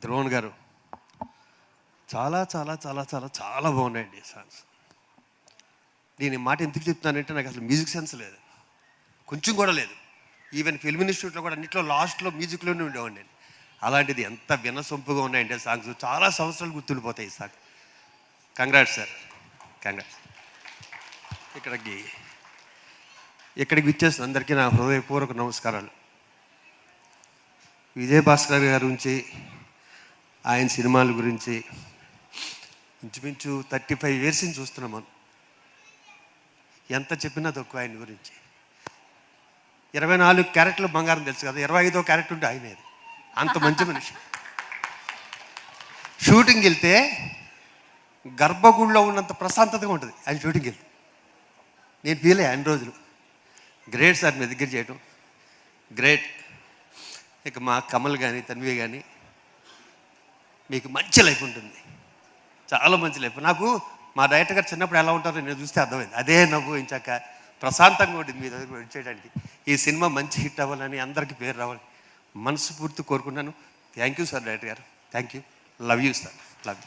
Drone గారు చాలా చాలా చాలా చాలా చాలా బాగున్నాయండి సాంగ్స్. నేను ఈ మాట ఎందుకు చెప్తున్నానంటే నాకు అసలు మ్యూజిక్ సెన్స్ లేదు, కొంచెం కూడా లేదు. ఈవెన్ ఫిల్మ్ ఇన్స్టిట్యూట్లో కూడా అన్నింటిలో లాస్ట్లో మ్యూజిక్లోనే ఉండేవాడిని నేను. అలాంటిది ఎంత వినసొంపుగా ఉన్నాయంటే సాంగ్స్, చాలా సంవత్సరాలు గుర్తుండిపోతాయి ఈ సాంగ్. Congrats sir, congrats. ఇక్కడికి విచ్చేసిన అందరికీ నా హృదయపూర్వక నమస్కారాలు. విజయభాస్కర్ గారి గురించి, ఆయన సినిమాల గురించి ఇంచుమించు 35 years నుంచి చూస్తున్నాం మనం. ఎంత చెప్పినా తక్కువ ఆయన గురించి. 24 క్యారెక్టర్లు బంగారం తెలుసు కదా, 25వ క్యారెక్టర్ ఉంటే ఆయనేది. అంత మంచి మనిషి. షూటింగ్కి వెళ్తే గర్భగుడిలో ఉన్నంత ప్రశాంతతగా ఉంటుంది ఆయన షూటింగ్కి వెళ్తే. నేను ఫీల్ అయ్యా అన్ని రోజులు. గ్రేట్ సార్ మీ దగ్గర చేయటం, గ్రేట్. ఇక మా కమల్ కానీ తన్వి కానీ మీకు మంచి లైఫ్ ఉంటుంది, చాలా మంచి లైఫ్. నాకు మా డైరెక్టర్ గారు చిన్నప్పుడు ఎలా ఉంటారో నేను చూస్తే అర్థమైంది. అదే నవ్వు ఇంచాక ప్రశాంతంగా ఉంటుంది మీ దగ్గర వచ్చేయడానికి. ఈ సినిమా మంచి హిట్ అవ్వాలని, అందరికీ పేరు రావాలని మనస్ఫూర్తి కోరుకున్నాను. థ్యాంక్ యూ సార్ డైరెక్టర్ గారు, thank you. Love you sir, love you.